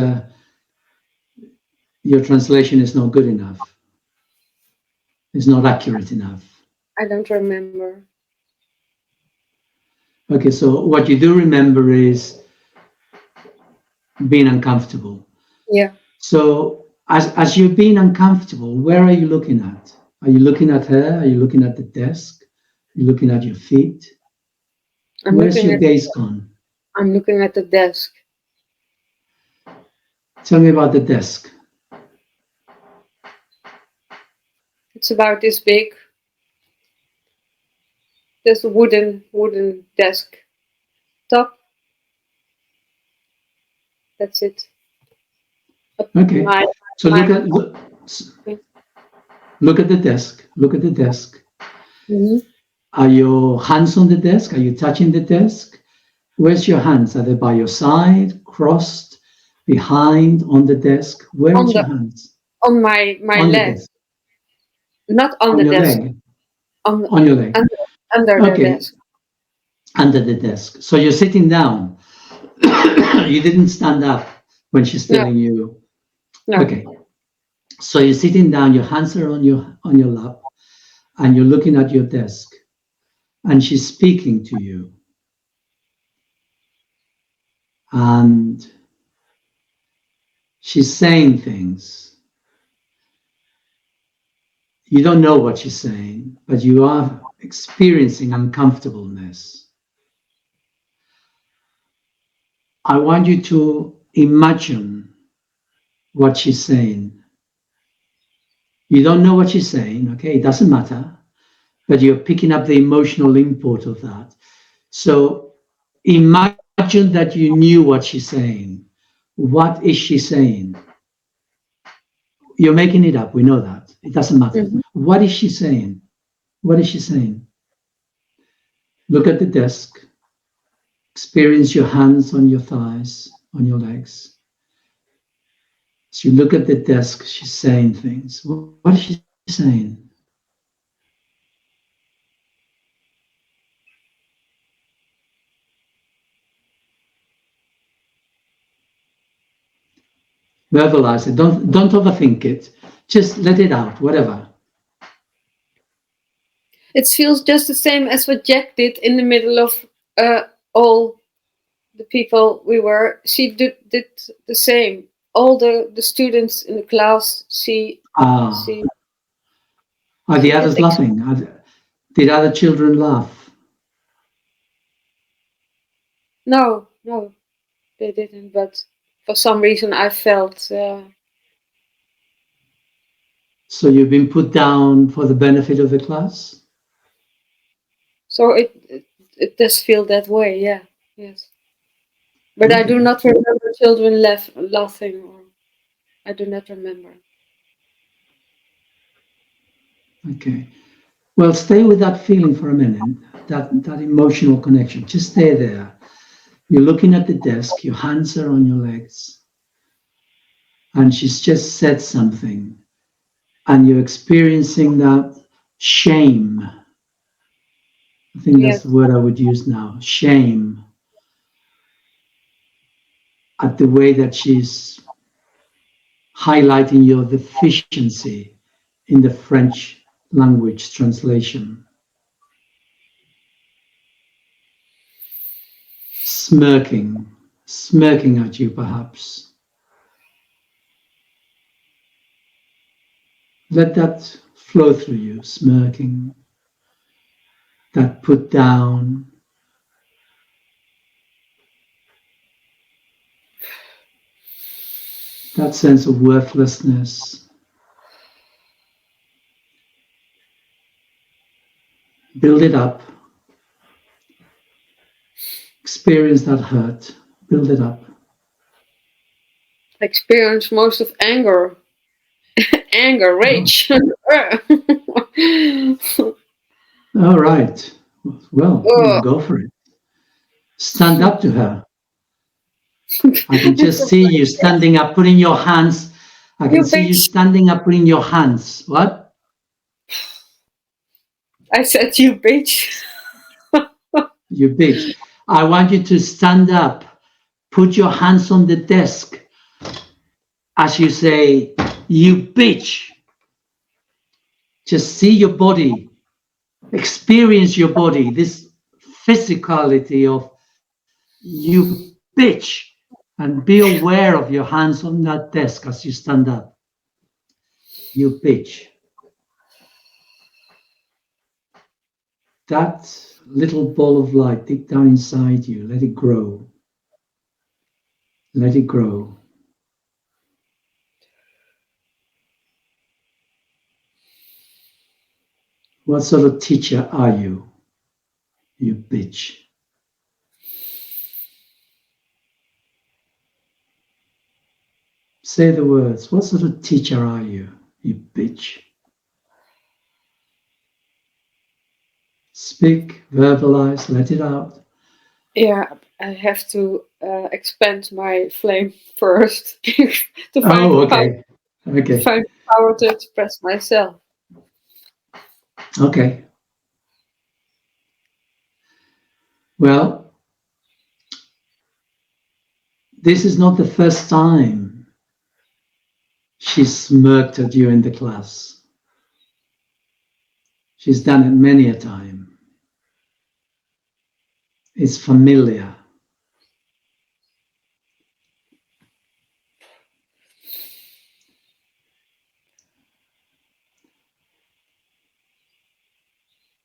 your translation is not good enough. It's not accurate enough. I don't remember. Okay, so what you do remember is being uncomfortable. Yeah. So as you're being uncomfortable, where are you looking at? Are you looking at her? Are you looking at the desk? Are you looking at your feet? Where's your gaze gone? I'm looking at the desk. Tell me about the desk. It's about this big. There's a wooden desk top. That's it. Okay. So look at the desk. Look at the desk. Mm-hmm. Are your hands on the desk? Are you touching the desk? Where's your hands? Are they by your side, crossed, behind, on the desk? Where's your hands? On my leg. Not on the your desk. Leg. On your leg. Under their Okay, desk. under the desk. So you're sitting down. You didn't stand up when she's No, telling you. no. Okay. So you're sitting down, your hands are on your lap, and you're looking at your desk, and she's speaking to you. And she's saying things. You don't know what she's saying, but you are experiencing uncomfortableness. I want you to imagine what she's saying. You don't know what she's saying, okay? It doesn't matter, but you're picking up the emotional import of that. So imagine that you knew what she's saying. What is she saying? You're making it up. We know that. It doesn't matter. Mhm. What is she saying? What is she saying? Look at the desk. Experience your hands on your thighs, on your legs. As you look at the desk, she's saying things. What is she saying? Verbalize it. Don't overthink it. Just let it out, whatever. It feels just the same as what Jack did in the middle of all the people we were. She did the same. All the students in the class, she Are the others laughing? Did other children laugh? No, they didn't. But for some reason, I felt. So you've been put down for the benefit of the class? So it does feel that way, yeah, yes. But I do Okay. not remember children laughing, or I do not remember. Okay. Well, stay with that feeling for a minute, that emotional connection. Just stay there. You're looking at the desk, your hands are on your legs, and she's just said something, and you're experiencing that shame. I think that's Yes, the word I would use now, shame, at the way that she's highlighting your deficiency in the French language translation. Smirking at you, perhaps. Let that flow through you, smirking, that put down. That sense of worthlessness. Build it up. Experience that hurt. Build it up. I experience most of anger, Oh, rage. all right. Well, Oh, go for it. Stand up to her. I can just see you standing up, putting your hands. I can you see you bitch! standing up, putting your hands. What? I said you bitch. You bitch. I want you to stand up, put your hands on the desk as you say, you bitch. Just see your body, experience your body, this physicality of you bitch, and be aware of your hands on that desk as you stand up. You bitch. That little ball of light deep down inside you, let it grow. Let it grow. What sort of teacher are you? You bitch. Say the words. What sort of teacher are you? You bitch. Speak, verbalize, let it out. Yeah, I have to expand my flame first to find Oh, power, okay. Okay. to express myself. Okay. Well, this is not the first time she smirked at you in the class. She's done it many a time. It's familiar.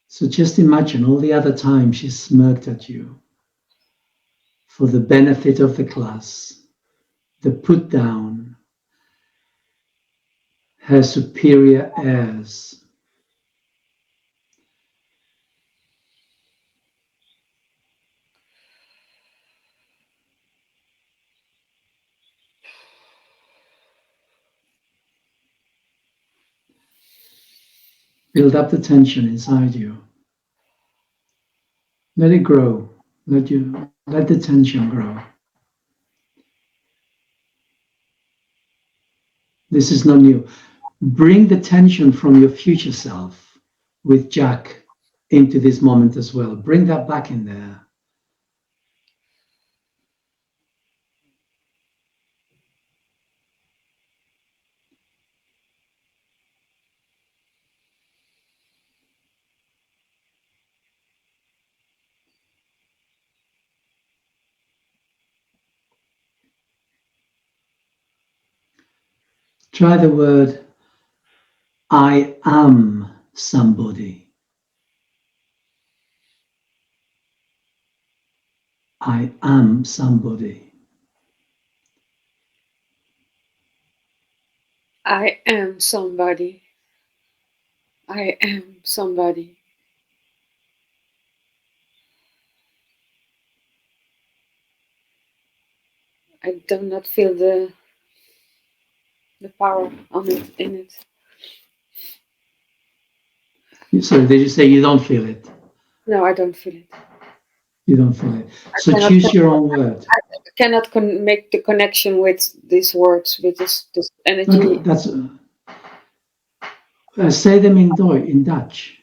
So just imagine all the other times she smirked at you for the benefit of the class, the put down, her superior airs. Build up the tension inside you. Let it grow. Let the tension grow. This is not new. Bring the tension from your future self with Jack into this moment as well. Bring that back in there. Try the word, I am somebody. I am somebody. I am somebody. I am somebody. I do not feel the power on it in it. So did you say you don't feel it? No, I don't feel it. You don't feel it. So choose your own word. I cannot make the connection with these words, with this energy. Okay, that's say them in Dutch.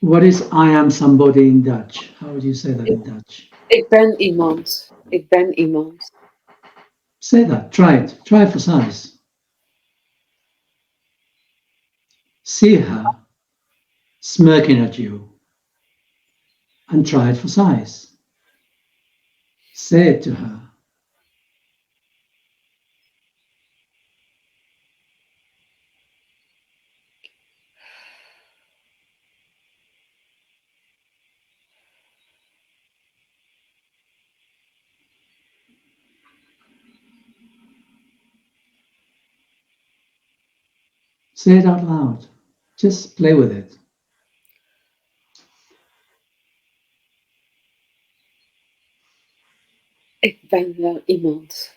What is I am somebody in Dutch? How would you say that in Dutch? Ik ben iemand. Ik ben iemand. Say that. Try it. Try it for size. See her smirking at you and try it for size. Say it to her. Say it out loud. Just play with it. Ik ben wel iemand.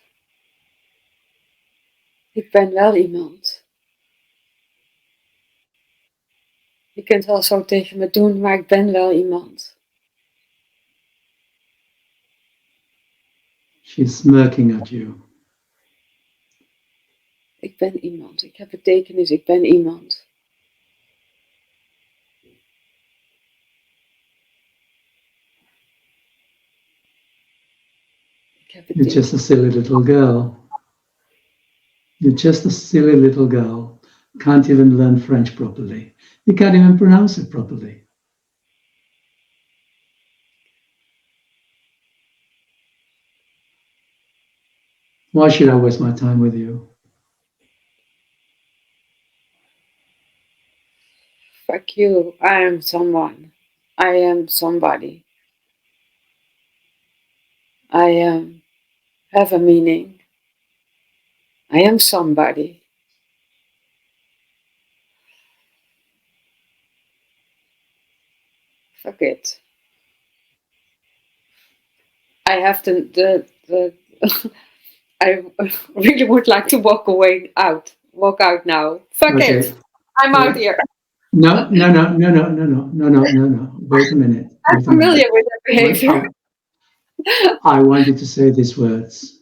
Ik ben wel iemand. Je kunt wel zo tegen me doen, maar ik ben wel iemand. She's smirking at you. Ik ben iemand. Ik heb betekenis. Ik ben iemand. You're just a silly little girl. You're just a silly little girl. Can't even learn French properly. You can't even pronounce it properly. Why should I waste my time with you? Fuck you. I am someone. I am somebody. I have a meaning. I am somebody. Fuck it. I have the I really would like to walk out now. Fuck Okay. it. I'm out here. No, no, no, no, no, no, no, no, no, no, no. Wait a minute. I'm Wait a familiar minute. with that behavior. I want you to say these words.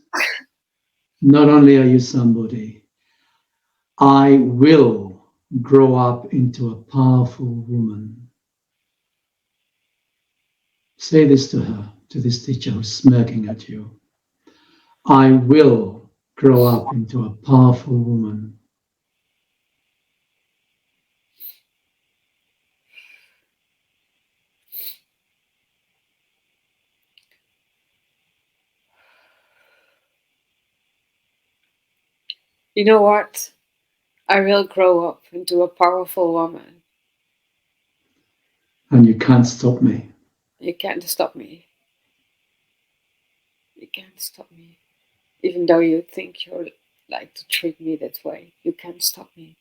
Not only are you somebody, I will grow up into a powerful woman. Say this to her, to this teacher who's smirking at you. I will grow up into a powerful woman. You know what? I will grow up into a powerful woman. And you can't stop me. You can't stop me. You can't stop me. Even though you think you like to treat me that way, you can't stop me.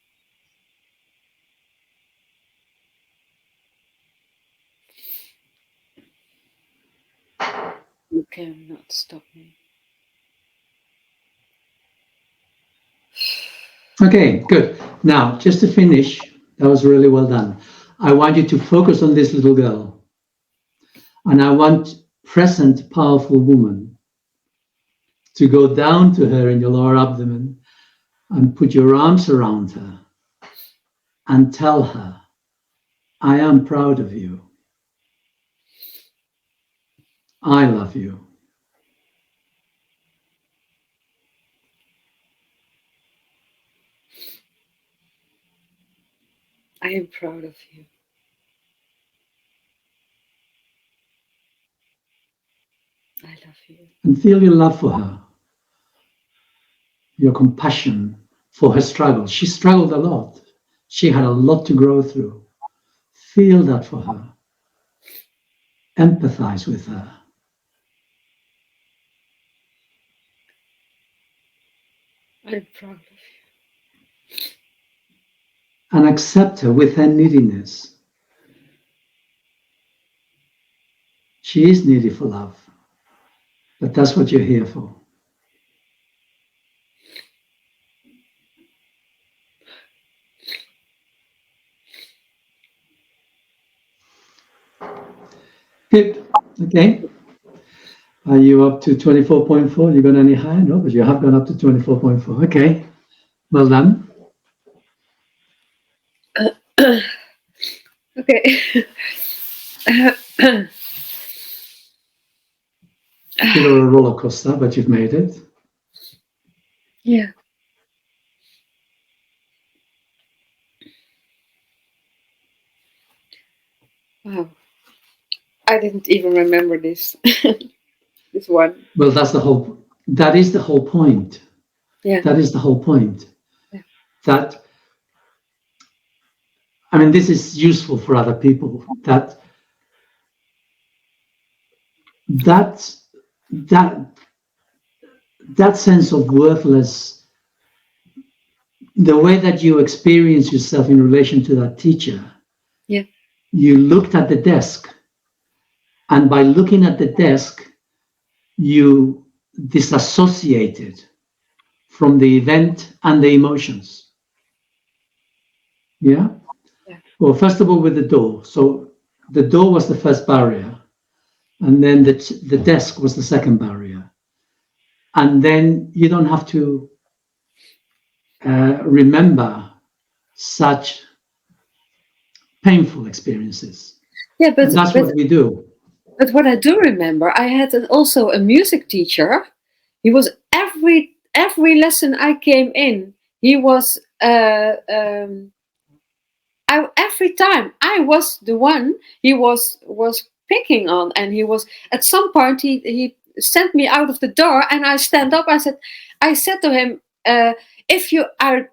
You cannot stop me. Okay, good. Now, just to finish, that was really well done. I want you to focus on this little girl. And I want present, powerful woman to go down to her in your lower abdomen and put your arms around her and tell her, I am proud of you. I love you. I am proud of you. I love you. And feel your love for her, your compassion for her struggle. She struggled a lot. She had a lot to grow through. Feel that for her. Empathize with her. I'm proud of you. And accept her with her neediness. She is needy for love, but that's what you're here for. Good. Okay. Are you up to 24.4? You gone any higher? No, but you have gone up to 24.4. Okay. Well done. Okay. Bit of a roller coaster, but you've made it. Yeah. Wow. I didn't even remember this. This one. Well, that is the whole point. Yeah. That is the whole point. Yeah. That, I mean, this is useful for other people. That sense of worthless, the way that you experience yourself in relation to that teacher. Yeah. You looked at the desk, and by looking at the desk, you disassociated from the event and the emotions. Yeah? Yeah. Well, first of all, with the door. So the door was the first barrier, and then the desk was the second barrier. And then you don't have to remember such painful experiences. Yeah, but and that's what we do. But what I do remember, I had also a music teacher. He was every lesson I came in, he was every time I was the one he was picking on, and he was at some point he sent me out of the door, and I stand up. I said to him, if you are,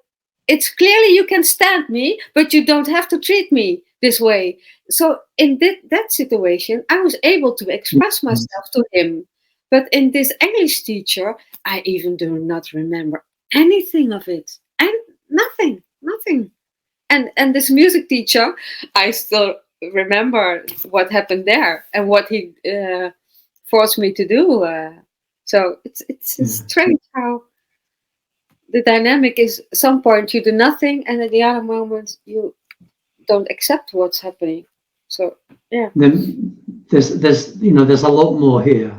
it's clearly you can stand me, but you don't have to treat me this way. So in that situation, I was able to express myself to him. But in this English teacher, I even do not remember anything of it, and nothing. And this music teacher, I still remember what happened there and what he forced me to do. So it's strange how the dynamic is. At some point you do nothing, and at the other moment you don't accept what's happening. So yeah. Then there's a lot more here.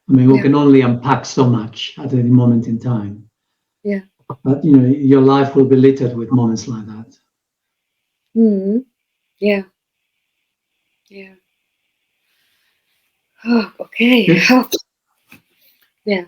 I mean, we can only unpack so much at any moment in time. Yeah. But your life will be littered with moments like that. Yeah. Yeah. Oh, okay. Good. Yeah.